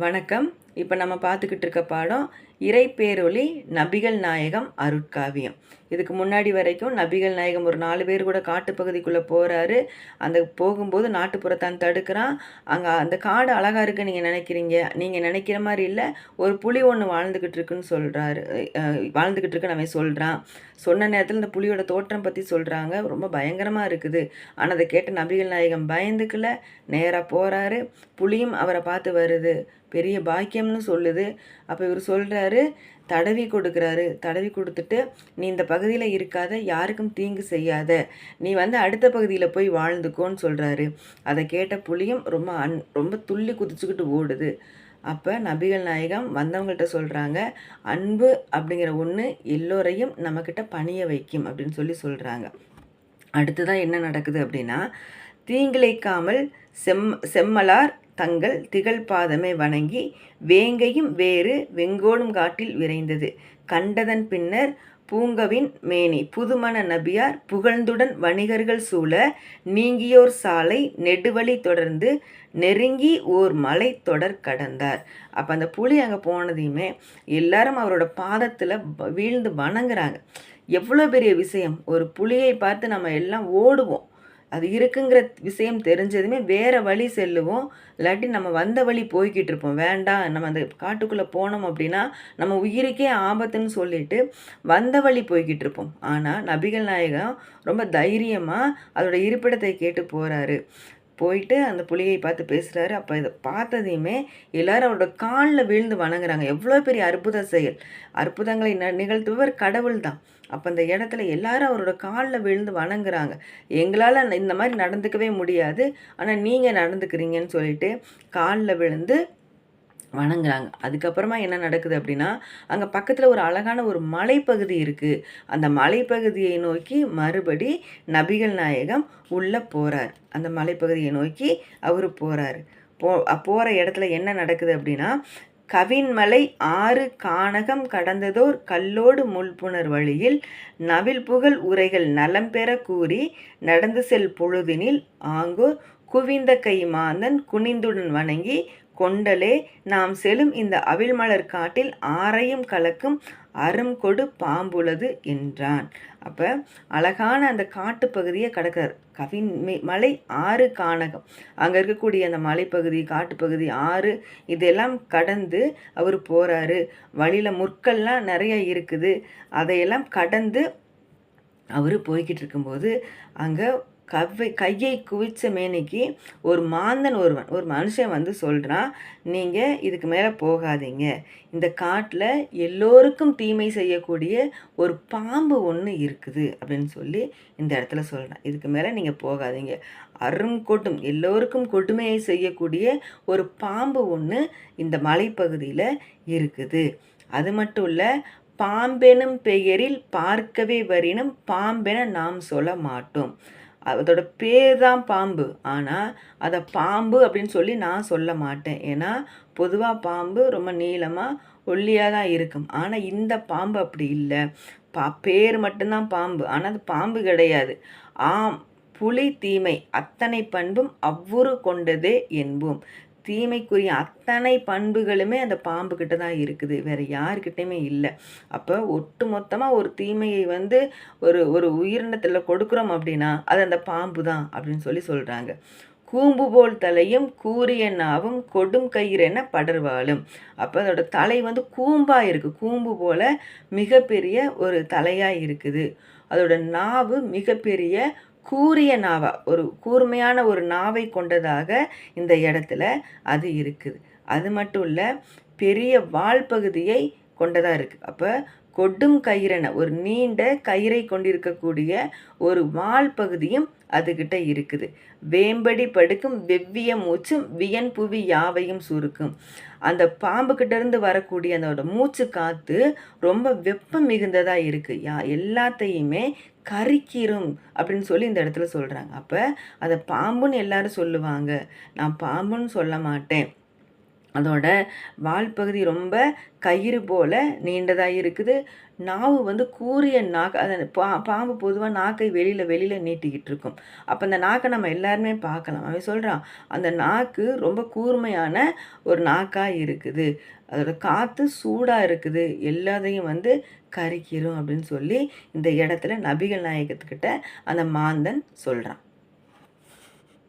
வணக்கம். இப்போ நம்ம பார்த்துக்கிட்டு இருக்க பாடம் இறைப்பேரொளி நபிகள் நாயகம் அருட்காவியம். இதுக்கு முன்னாடி வரைக்கும் நபிகள் நாயகம் ஒரு 4 பேர் கூட காட்டுப்பகுதிக்குள்ளே போகிறாரு. அந்த போகும்போது நாட்டுப்புறத்தான் தடுக்கிறான். அங்கே அந்த காடு அழகாக இருக்குன்னு நீங்கள் நினைக்கிற மாதிரி இல்லை, ஒரு புலி ஒன்று வாழ்ந்துக்கிட்டு இருக்குன்னு சொல்கிறாரு. வாழ்ந்துக்கிட்டு இருக்குன்னு அவன் சொல்கிறான். சொன்ன நேரத்தில் இந்த புலியோட தோற்றம் பற்றி சொல்கிறாங்க. ரொம்ப பயங்கரமாக இருக்குது. ஆனால் அதை கேட்ட நபிகள் நாயகம் பயந்துக்கல, நேராக போகிறாரு. புலியும் அவரை பார்த்து வருது, பெரிய பாக்கியம்னு சொல்லுது. அப்போ இவர் சொல்கிறாரு, தடவி கொடுக்குறாரு. தடவி கொடுத்துட்டு, நீ இந்த பகுதியில் இருக்காத, யாருக்கும் தீங்கு செய்யாத, நீ அடுத்த பகுதியில் போய் வாழ்ந்துக்கோன்னு சொல்கிறாரு. அதை கேட்ட புலியும் ரொம்ப துள்ளி குதிச்சுக்கிட்டு ஓடுது. அப்போ நபிகள் நாயகம் வந்தவங்கள்ட்ட சொல்கிறாங்க, அன்பு அப்படிங்கிற ஒன்று எல்லோரையும் நம்மக்கிட்ட பணிய வைக்கும் அப்படின்னு சொல்கிறாங்க. அடுத்ததான் என்ன நடக்குது அப்படின்னா, தீங்கிழைக்காமல் செம்மலார் தங்கள் திகழ் பாதமே வணங்கி வேங்கையும் வேறு வெங்கோடும் காட்டில் விரைந்தது. கண்டதன் பின்னர் பூங்கவின் மேனி புதுமண நபியார் புகழ்ந்துடன் வணிகர்கள் சூழ நீங்கியோர் சாலை நெடுவழி தொடர்ந்து நெருங்கி ஓர் மலை தொடர் கடந்தார். அப்போ அந்த புலி அங்கே போனதையுமே எல்லாரும் அவரோட பாதத்தில் வீழ்ந்து வணங்குறாங்க. எவ்வளோ பெரிய விஷயம்! ஒரு புலியை பார்த்து நம்ம எல்லாம் ஓடுவோம். அது இருக்குங்கிற விஷயம் தெரிஞ்சதுமே வேறு வழி செல்லுவோம். இல்லாட்டி நம்ம வந்த வழி போய்கிட்டு இருப்போம். வேண்டாம், நம்ம அந்த காட்டுக்குள்ளே போனோம் அப்படின்னா நம்ம உயிருக்கே ஆபத்துன்னு சொல்லிட்டு வந்த வழி போய்கிட்டு இருப்போம். ஆனால் நபிகள் நாயகம் ரொம்ப தைரியமாக அதோட இருப்பிடத்தை கேட்டு போகிறாரு. போயிட்டு அந்த புலியை பார்த்து பேசுகிறாரு. அப்போ இதை பார்த்ததையுமே எல்லாரும் அவரோட காலில் விழுந்து வணங்குறாங்க. எவ்வளோ பெரிய அற்புத செயல்! அற்புதங்களை நிகழ்த்துபவர் கடவுள் தான். அப்போ அந்த இடத்துல எல்லாரும் அவரோட காலில் விழுந்து வணங்குறாங்க. எங்களால் இந்த மாதிரி நடந்துக்கவே முடியாது, ஆனால் நீங்கள் நடந்துக்கிறீங்கன்னு சொல்லிட்டு காலில் விழுந்து வணங்குறாங்க. அதுக்கப்புறமா என்ன நடக்குது அப்படின்னா, அங்கே பக்கத்தில் ஒரு அழகான ஒரு மலைப்பகுதி இருக்குது. அந்த மலைப்பகுதியை நோக்கி மறுபடி நபிகள் நாயகம் உள்ளே போகிறார். அந்த மலைப்பகுதியை நோக்கி அவர் போகிறாரு. போகிற இடத்துல என்ன நடக்குது அப்படின்னா, கவின்மலை ஆறு கானகம் கடந்ததோர் கல்லோடு முள்புணர் வழியில் நவில் புகழ் உரைகள் நலம் பெற கூறி நடந்து செல் பொழுதினில் ஆங்கோர் குவிந்த கை மாந்தன் குனிந்துடன் வணங்கி கொண்டலே நாம் செல்லும் இந்த அவிழ்மலர் காட்டில் ஆரையும் கலக்கும் அரும்கொடு பாம்புள்ளது என்றான். அப்போ அழகான அந்த காட்டு பகுதியை கடக்கிறார். மலை ஆறு கானகம், அங்கே இருக்கக்கூடிய அந்த மலைப்பகுதி, காட்டுப்பகுதி, ஆறு, இதெல்லாம் கடந்து அவர் போகிறாரு. வழியில் முற்கள்லாம் நிறைய இருக்குது. அதையெல்லாம் கடந்து அவர் போய்கிட்டு இருக்கும்போது அங்கே கையை குவிச்ச மேனிக்கு ஒரு மாந்தன் ஒரு மனுஷன் சொல்கிறான், நீங்கள் இதுக்கு மேலே போகாதீங்க, இந்த காட்டில் எல்லோருக்கும் தீமை செய்யக்கூடிய ஒரு பாம்பு ஒன்று இருக்குது அப்படின்னு சொல்லி இந்த இடத்துல சொல்கிறான். இதுக்கு மேலே நீங்கள் போகாதீங்க, அருங்கொடும் எல்லோருக்கும் கொடுமையை செய்யக்கூடிய ஒரு பாம்பு ஒன்று இந்த மலைப்பகுதியில் இருக்குது. அது மட்டும் இல்லை, பாம்பெனும் பெயரில் பார்க்கவே வரினும் பாம்பென நாம் சொல்ல மாட்டோம். அதோட பேர் தான் பாம்பு, ஆனால் அதை பாம்பு அப்படின்னு சொல்லி நான் சொல்ல மாட்டேன். ஏன்னா பொதுவாக பாம்பு ரொம்ப நீளமாக ஒல்லியாக தான் இருக்கும். ஆனால் இந்த பாம்பு அப்படி இல்லை. பேர் மட்டும்தான் பாம்பு, ஆனால் அது பாம்பு கிடையாது. ஆம், புலி தீமை அத்தனை பண்பும் அவ்வுரு கொண்டதே என்போம். தீமைக்குரிய அத்தனை பண்புகளுமே அந்த பாம்புக்கிட்ட தான் இருக்குது, வேறு யாருக்கிட்டையுமே இல்லை. அப்போ ஒட்டு மொத்தமாக ஒரு தீமையை ஒரு ஒரு உயிரினத்தில் கொடுக்குறோம் அப்படின்னா அது அந்த பாம்பு தான் அப்படின்னு சொல்கிறாங்க. கூம்பு போல் தலையும் கூரிய நாவும் கொடும் கயிறென படர்வாளும். அப்போ அதோட தலை கூம்பாக இருக்குது, கூம்பு போல் மிகப்பெரிய ஒரு தலையாக இருக்குது. அதோட நாவு மிகப்பெரிய கூரிய நாவா, ஒரு கூர்மையான ஒரு நாவை கொண்டதாக இந்த இடத்துல அது இருக்குது. அது மட்டும் இல்லை, பெரிய வால் பகுதியை கொண்டதாக இருக்குது. அப்போ கொடும் கயிறென ஒரு நீண்ட கயிறை கொண்டிருக்கக்கூடிய ஒரு வால் பகுதியும் அதுகிட்ட இருக்குது. வேம்படி படுக்கும் வெவ்விய மூச்சும் வியன் புவி யாவையும் சுருக்கும். அந்த பாம்புக்கிட்ட இருந்து வரக்கூடிய அதோட மூச்சு காற்று ரொம்ப வெப்பம் மிகுந்ததாக இருக்குது, எல்லாத்தையுமே கரிக்கிரும் அப்படின்னு சொல்லி இந்த இடத்துல சொல்கிறாங்க. அப்போ அதை பாம்புன்னு எல்லாரும் சொல்லுவாங்க, நான் பாம்புன்னு சொல்ல மாட்டேன் அதோட வால் பகுதி ரொம்ப கயிறு போல நீண்டதாக இருக்குது. நாவு வந்து கூரிய நாக்கு. அது பாம்பு பொதுவாக நாக்கை வெளியில் நீட்டிக்கிட்டு இருக்கும். அப்போ அந்த நாக்கை நம்ம எல்லாருமே பார்க்கலாம். அவன் சொல்கிறான், அந்த நாக்கு ரொம்ப கூர்மையான ஒரு நாக்காக இருக்குது. அதோட காற்று சூடாக இருக்குது, எல்லாத்தையும் வந்து கரிக்கிரும் அப்படின்னு சொல்லி இந்த இடத்துல நபிகள் நாயகத்துக்கிட்ட அந்த மாந்தன் சொல்கிறான்.